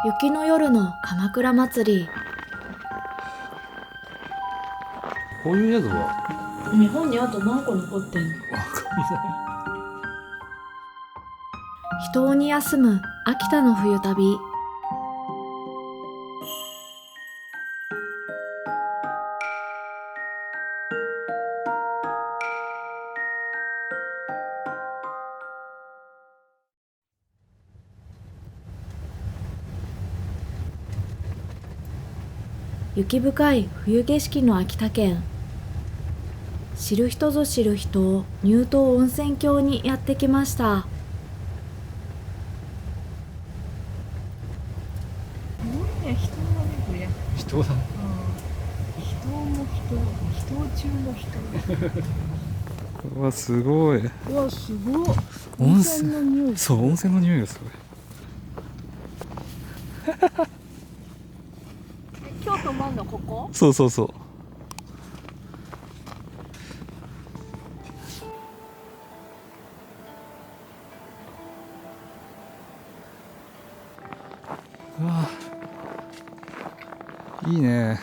雪の夜の鎌倉祭り。こういう宿は日本にあと何個残ってんの？わかんない。秘湯に休む秋田の冬旅。雪深い冬景色の秋田県。知る人ぞ知る人、乳頭温泉郷にやってきました。すごいね、人だね、これ。人だね。人も人中の人。うわすごい。うわ、すごい。温泉の匂い。そう、温泉の匂いがすごい。今日泊まんのここ？そうそうそう。うわいいね。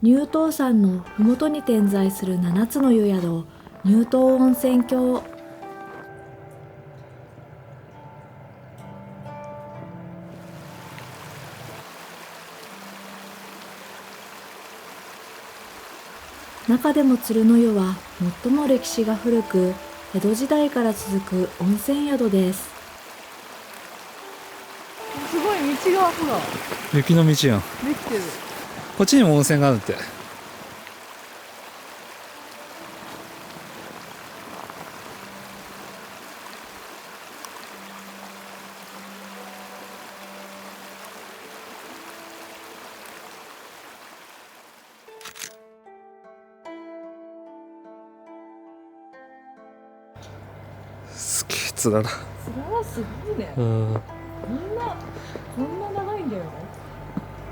乳頭山のふもとに点在する7つの湯宿、乳頭温泉郷。中でも鶴の湯は最も歴史が古く、江戸時代から続く温泉宿です。すごい道がほら雪の道やん。できてる。こっちにも温泉があるって。すげえつらだ。それはすごいね。うん。こんな長いんだよ。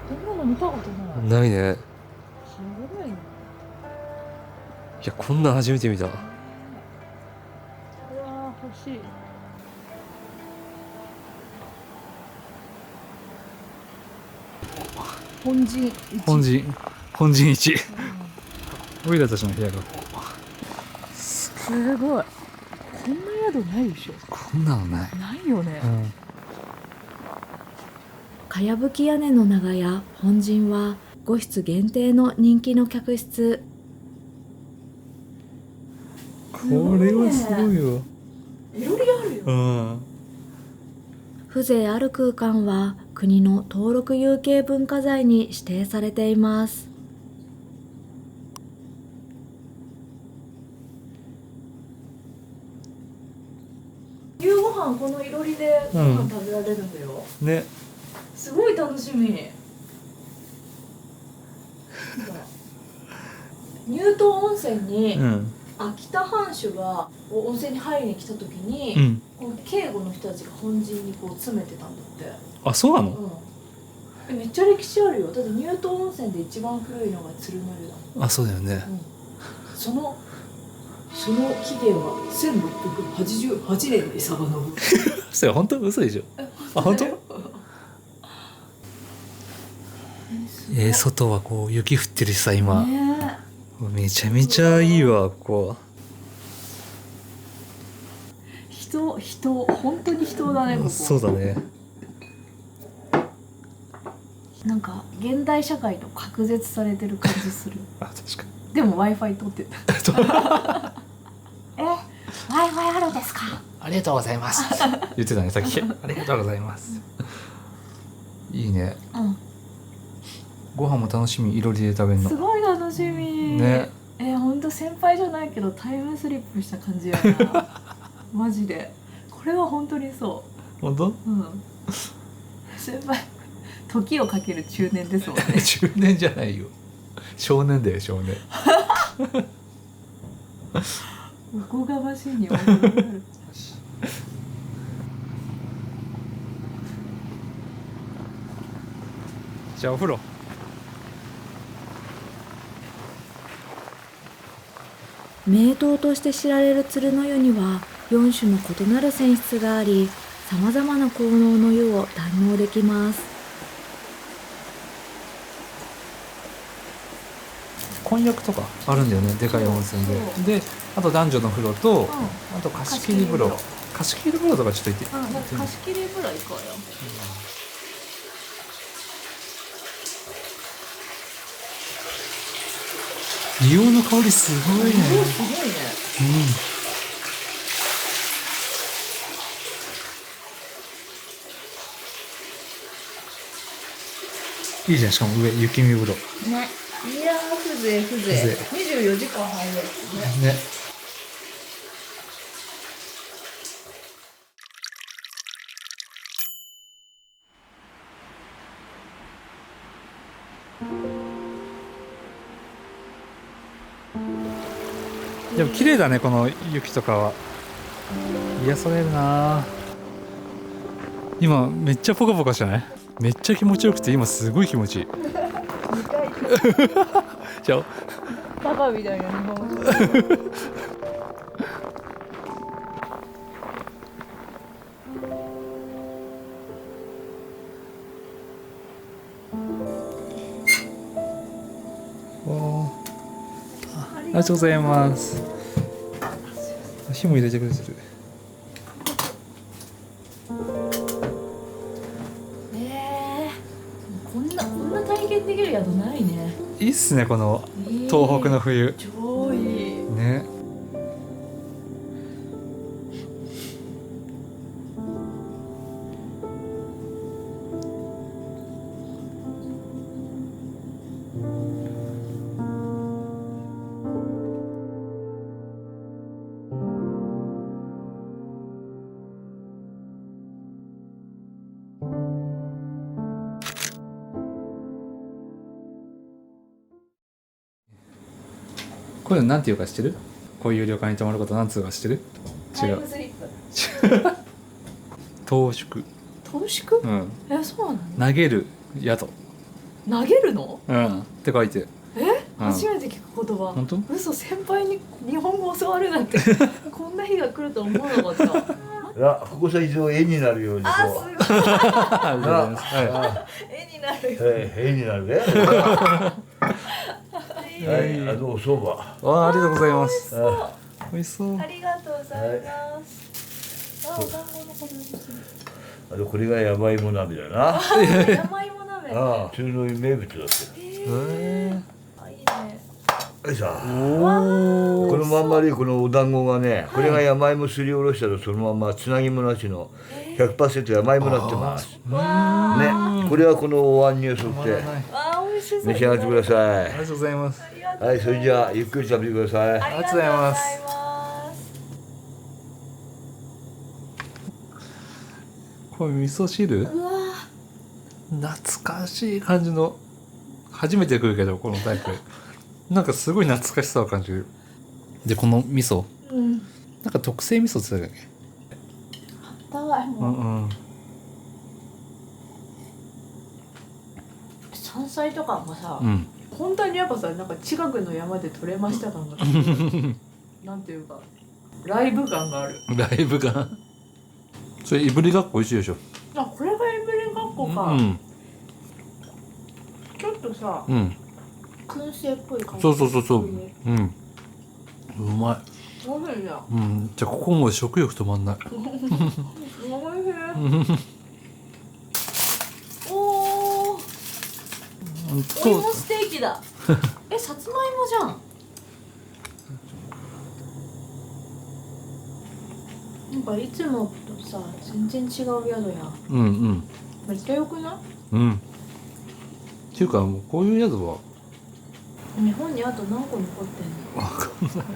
こんなの見たことない。ないね。すごいね。いや、こんなん初めて見た。うわー、欲しい。本陣一。本陣一。オイラたちの部屋がすごい。こんな宿ないでしょ。こんなのない。ないよね。かやぶき屋根の長屋本陣は5室限定の人気の客室。これはすごいよ。いろいろあるよ。うん。風情ある空間は国の登録有形文化財に指定されています。夕ご飯このいろりでご飯食べられるんだよ。ね。すごい楽しみ。乳頭温泉にうん。秋田藩主が温泉に入りに来た時に、うん。この警護の人たちが本陣にこう詰めてたんだって。あ、そうなの？めっちゃ歴史あるよ。だって乳頭温泉で一番古いのが鶴の湯だ。あ、そうだよね。その起源は1688年に遡る。それ本当？嘘でしょ？あ、本当？外はこう雪降ってるしさ今。ねめちゃめちゃいいわここ。本当に人だね、ここ。そうだね。なんか現代社会と隔絶されてる感じする。あ、確かに。でも Wi-Fi 通ってた。Wi-Fi あるんですか？ありがとうございます。言ってたねさっき。ありがとうございます。いいね。ご飯も楽しみ、いろりで食べるの。すごい楽しみ。ね。ほんと先輩じゃないけどタイムスリップした感じやな。マジで。これは本当にそ本当？う。先輩、時をかける中年ですもんね。中年じゃないよ。少年だよ少年。おこがましいに思いる。じゃあお風呂。名湯として知られる鶴の湯には4種の異なる泉質があり、さまざまな効能の湯を堪能できます。混浴とかあるんだよね、でかい温泉そうで。で、あと男女の風呂と、うあと貸し切り風呂。貸し切り風呂とかちょっと行って。ん。貸し切り風呂行こうよ。硫黄の香りすごいね。すごいね。いいじゃん、しかも上雪見風呂。ね。いやー、風情風情。24時間入れるね。ね。でも綺麗だね、この雪とかは。癒されるな。今めっちゃポカポカじゃない？めっちゃ気持ちよくて、今すごい気持ちいい。じゃあバカみたいな日本酒。おー、ありがとうございます。火も入れてくれてる。こんな体験できる宿ないね。いいっすね、この東北の冬。超いい。ね。こういうのなんていうか知ってる？こういう旅館に泊まることなんつうか知ってる？違う。スリップ。投宿。投宿？うん。そうなの？投げる宿。投げるの？うん。って書いて。うん初めて聞く言葉。本当？嘘、先輩に日本語教わるなんてこんな日が来ると思わなかった。いや、ここさ一応絵になるようにこあ、すごい。う。ありがとうございます。は絵になるよ。絵になるね。はい、どうそば。い。わあ、ありがとうございます。あ美味しそう。ありがとうございます。あ、お団子のことですね。あとこれが山芋鍋だな。山芋鍋。ああ、普通の名物だって。あ、いいね。はいさ。おお。このまんまでこのお団子がね、これが山芋すりおろしたらそのままつなぎもなしの 100% 山芋になってます。わね、これはこのお椀によそってあ、美味しそう。召し上がってください。ありがとうございます。はい、それじゃあゆっくり食べてください。ありがとうございます。これ味噌汁？うわ懐かしい感じの。初めて来るけどこのタイプ。なんかすごい懐かしさを感じる。でこの味噌、なんか特製味噌って言ってたっけ？高いもん。うんうん。山菜とかもさ、うん。本当にやっぱさ、なんか近くの山で採れました感がなんていうかライブ感がある。ライブが。それいぶりがっこ美味しいでしょ。あ、これがエブリン学校か。うんちょっとさ、うん。燻製っぽい感じ。そうそうそうそう。ねうん。うまい。おいしいじゃん。うん。じゃあここも食欲止まんない。おいしい。おお。お芋ステーキだ。え、さつまいもじゃん。なんかいつもとさ、全然違う宿や。うんうんめっちゃ良くなうん。っていうかもうこういう宿はい日本にあと何個残ってんの？わかんない。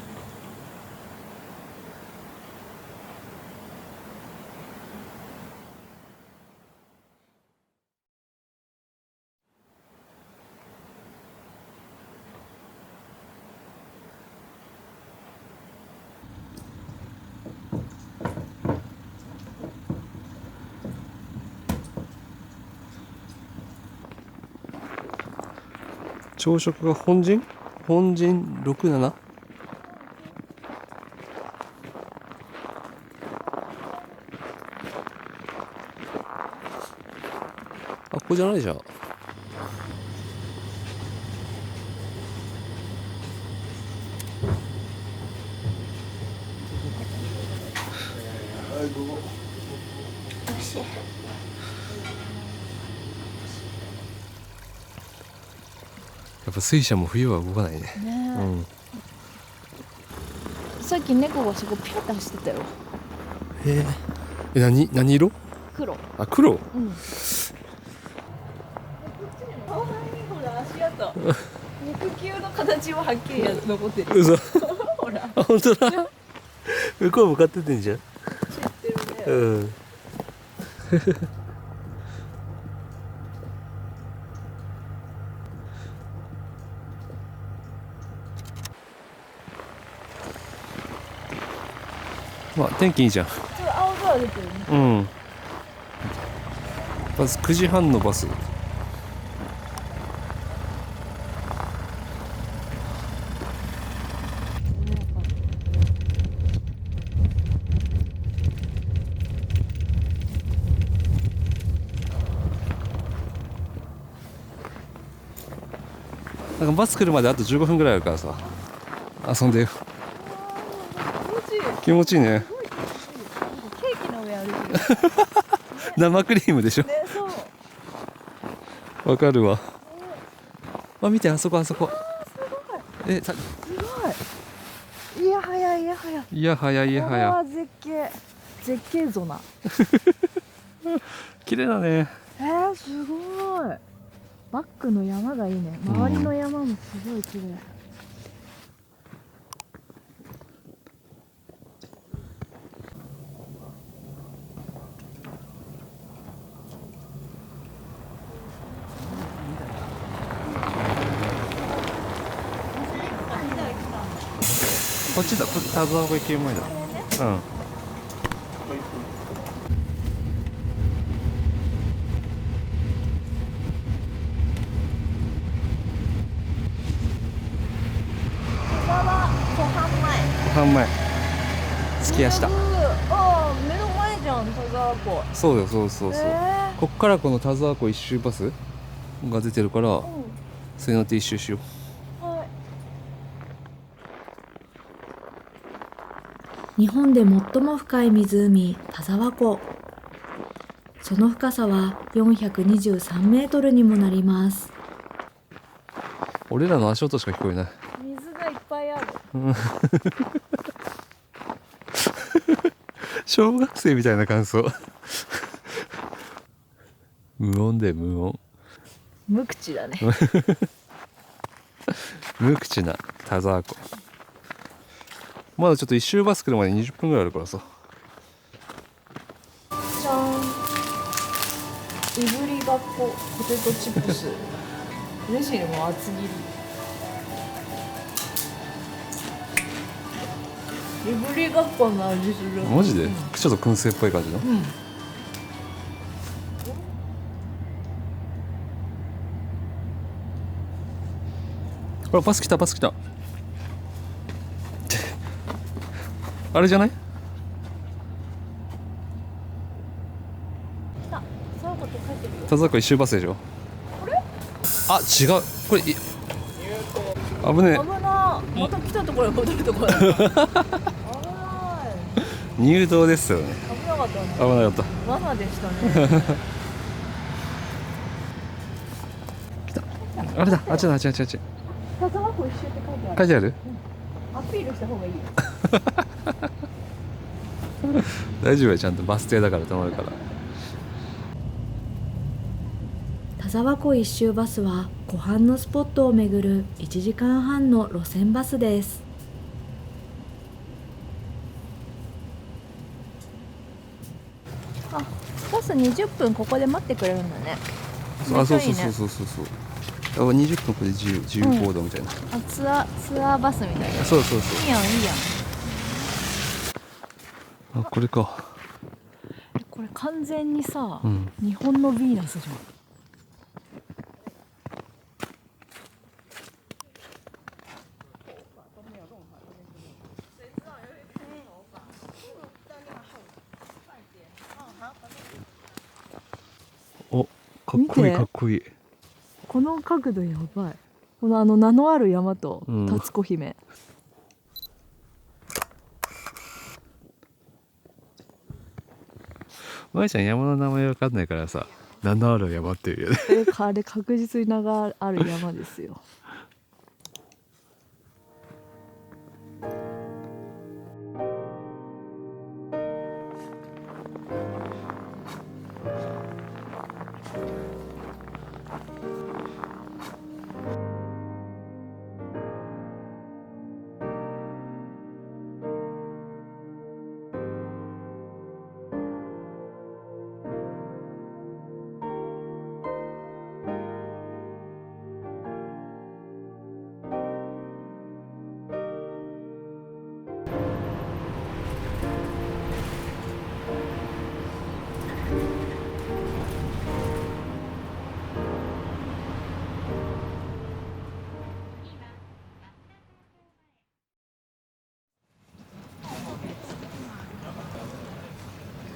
朝食が本陣67。こじゃないじゃん。やっぱ水車も冬は動かないね。ねうん。さっき猫がそこピュッて走ってたよ。へえ。何色？黒。あ、黒。うん。こっちにもかわいい、ほら足跡。肉球の形ははっきり残ってる。嘘。ほら。あ、本当だ。向こう向かっててんじゃん。知ってるね。うん。まあ天気いいじゃん。普通青空出てるね。うん。まず9時半のバス。なんかバス来るまであと15分ぐらいあるからさ、遊んでよ。気持ちいいね。ケーキの上歩いてる。生クリームでしょ。ね、そう。わかるわ。あ、見て、あそこあそこ。え、すごい。いやはやいやはや。いやはやいやはや。これは絶景。絶景ゾナ。綺麗だね。すごい。バックの山がいいね。周りの山もすごい綺麗。こっちだ、田沢湖行き前だ。うん。湖畔前。着きやした。ああ、目の前じゃん、田沢湖。そうよ、そうそうそう。こっからこの田沢湖一周バスが出てるから、それ乗って一周しよう。はい。日本で最も深い湖、田沢湖。その深さは423メートルにもなります。俺らの足音しか聞こえない。水がいっぱいある。小学生みたいな感想。無音で無音。無口だね。無口な田沢湖。まだちょっと一周バス来るまで20分ぐらいあるからさ。じゃん。いぶりがっこポテトチップス。レジルも厚切り。いぶりがっこの味する。マジで、ちょっと燻製っぽい感じの。これバス来たバス来た。あれじゃない？そういうこと書いてるよ。田沢湖一周バスでしょ。これ？あ、違う。これ危ねえ。危な。また来たところに戻るところだ。危ない。入道ですよね。危なかったね。危なかった。罠でしたね。あれだ、あっちだ、あっちあっちあっち。田沢湖一周って書いてある。書いてある？アピールした方がいいよ。大丈夫や、ちゃんとバス停だから止まるから。田沢湖一周バスは湖畔のスポットを巡る1時間半の路線バスです。あ、バス20分ここで待ってくれるんだね。あ、そうめっちゃいいねそうそうそうそう。あ、20分これ自由行動みたいな。あ、ツアーバスみたいな。そうそうそう。いいやんいいやん。あ、これか。これ完全にさ、うん。日本のヴィーナスじゃん。お、かっこいい見てかっこいい。この角度やばい。この名のある山とうんタツコ姫、まいちゃん山の名前わかんないからさ、名のある山っていうよね。あれ確実に名がある山ですよ。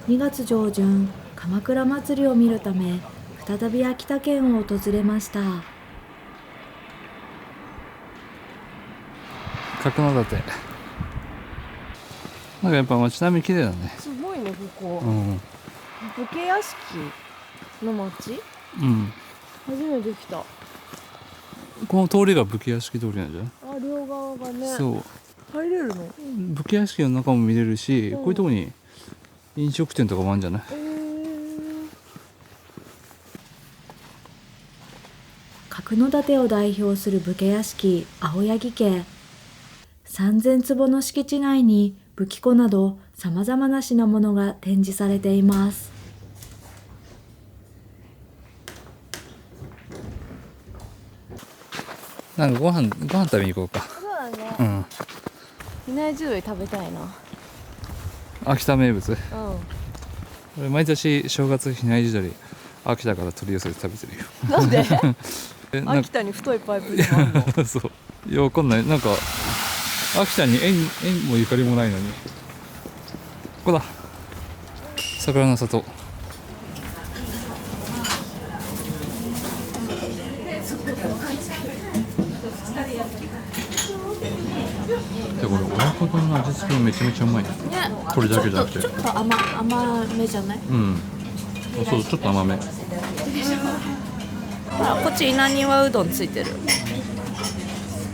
2月上旬、鎌倉祭りを見るため再び秋田県を訪れました。角館。なんかやっぱ街並み綺麗だね。すごいねここ。うん武家屋敷の町？うん。初めて来た。この通りが武家屋敷通りなんじゃない？あ、両側がね。そう入れるの？武家屋敷の中も見れるし、うんこういうとこに飲食店とかもあるんじゃない？角館を代表する武家屋敷青柳家。3000坪の敷地内に武器庫などさまざまな品物が展示されています。なんかご飯食べに行こうか。そうだね。うん。比内地鶏食べたいな。秋田名物。うん。俺毎年正月比内地鶏秋田から取り寄せて食べてるよ。なんで？なん秋田に太いパイプでもあるの？かそういやわかんない。なんか秋田に縁もゆかりもないのに。ここだ。桜の里。でこれ親子丼の味付けもめちゃめちゃうまいね。これだけじゃなくて。ちょっと甘めじゃない？うん。あそうちょっと甘め。ほらこっち稲庭うどんついてる。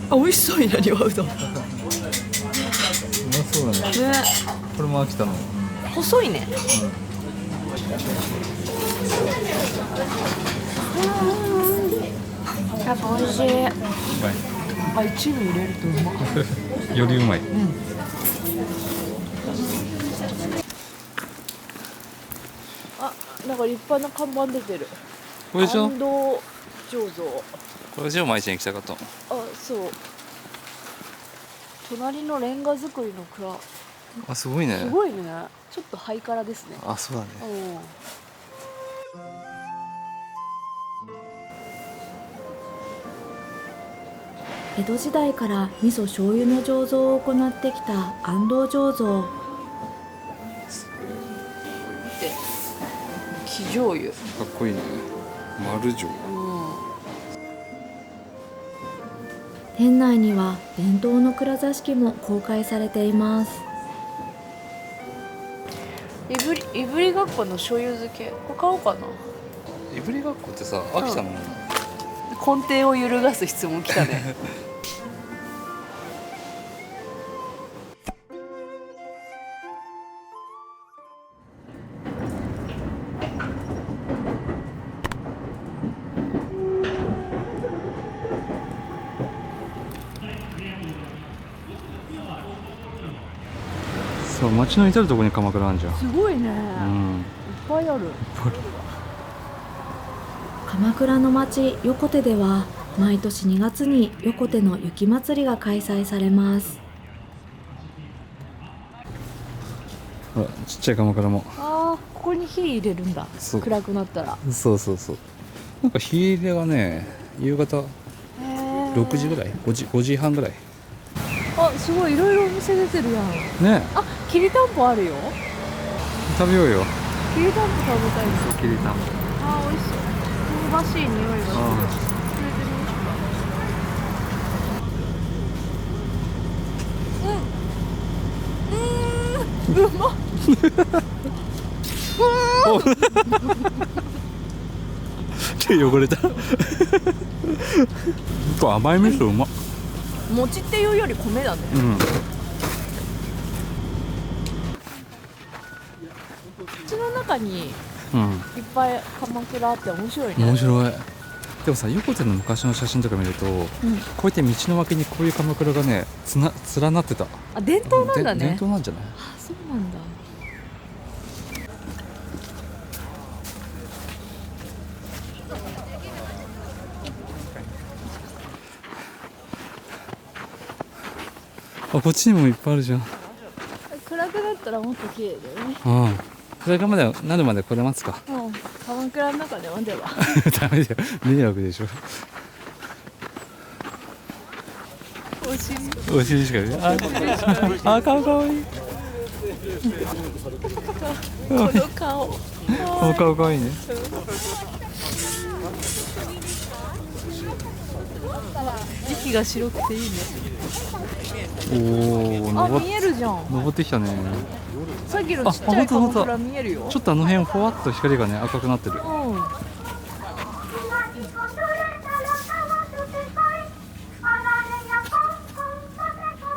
あ、美味しそう稲庭うどん。ね、うまそうだね。これも秋田の。細いね。やっぱ美味しい。うまい。あ、一味入れるとうまい。よりうまい。あ、なんか立派な看板出てる。これでしょ？安藤醸造。これでしょ毎日に行きたかったの。あ、そう。隣のレンガ造りの蔵。あすごいね。すごいね。ちょっとハイカラですね。あそうだね。うん。江戸時代から味噌醤油の醸造を行ってきた安藤醸造。生醤油。かっこいいね。丸城。店内には伝統の蔵座敷も公開されています。いぶりがっこの醤油漬け。これ買おうかな。いぶりがっこってさ秋田のもの。根底を揺るがす質問来たね。そう街の至るところに鎌倉あんじゃん。すごいね。うん。いっぱいある。鎌倉の町横手では毎年2月に横手の雪まつりが開催されます。ほらちっちゃい鎌倉も。ああ、ここに火入れるんだ。そう暗くなったら。そうそうそう。なんか火入れがね夕方6時ぐらい5時半ぐらい。あ、すごいいろいろお店出てるやん。ねあ、きりたんぽあるよ。食べようよ。きりたんぽ食べたいです。きりたんぽ。あー、美味しそう。ばしい匂いがする。触れてみましょ手汚れたこれ甘い味噌うまっ。う。餅っていうより米だね。うん口の中にうんいっぱい鎌倉あって面白いね。面白い。でもさ、横手の昔の写真とか見ると、こうやって道の脇にこういう鎌倉がね連なってた。あ、伝統なんだね。伝統なんじゃない？あ、そうなんだ。あ、こっちにもいっぱいあるじゃん。暗くなったらもっと綺麗だよね。うん。それがまでなるまでこれ待つか。うん。鎌倉の中で待てば。ダメだよ。迷惑でしょ。お尻。お尻しか見ない。あ、顔かわいい。この顔。お顔かわいいね。息が白くていいね。おお、あ、見えるじゃん。登ってきたね。さっきのちっちゃい鎌倉見えるよ。ちょっとあの辺ふわっと光がね赤くなってる。うん。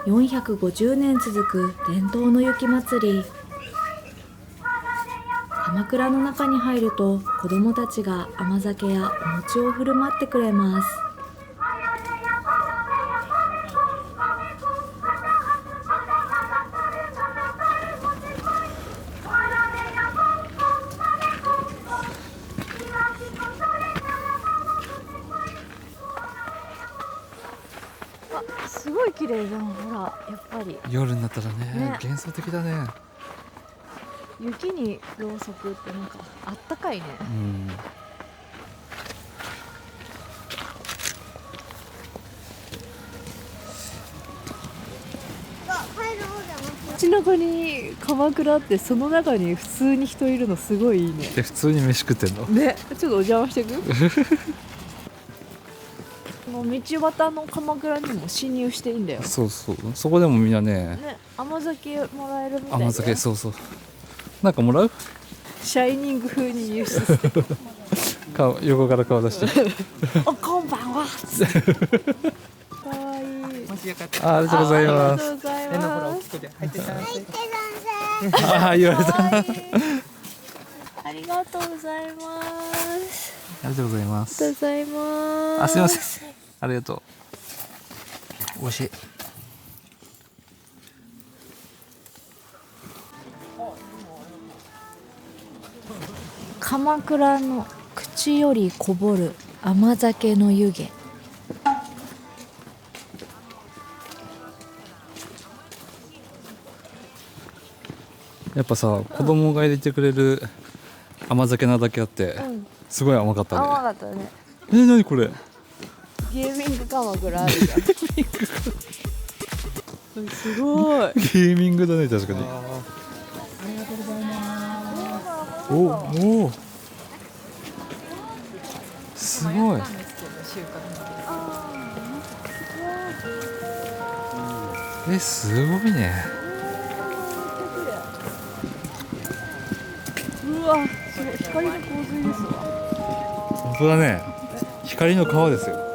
450年続く伝統の雪まつり。鎌倉の中に入ると子どもたちが甘酒やお餅を振る舞ってくれます。あ、すごい綺麗じゃん。ほら、やっぱり夜になったらねね幻想的だね。雪にろうそくってなんかあったかいね。うん。街中に鎌倉ってその中に普通に人いるのすごいいいね。で普通に飯食ってんの。ね、ちょっとお邪魔してくこの道端の鎌倉にも侵入していいんだよ。そうそう。そこでもみんなねね、甘酒もらえるみたいで。甘酒そうそう。なんかもらう？シャイニング風に輸出して顔横から顔出して。おこんばんはかわいい。あ、ありがとうございありがます。とうございます。あ、言われた。かわいいありがとうございます。ありがとうございまありがとうす。ございます。あ、すみません。ありがとう。美味しい。鎌倉の口よりこぼる甘酒の湯気。やっぱさ、子供が入れてくれる甘酒なだけあって、すごい甘かったね。甘かったね。何これ？ゲーミング鎌倉あるじゃん。すごい。ゲーミングだね、確かに。おお、すごい。すごいね。うわ、すごい光の洪水ですわ。本当だね。光の川ですよ。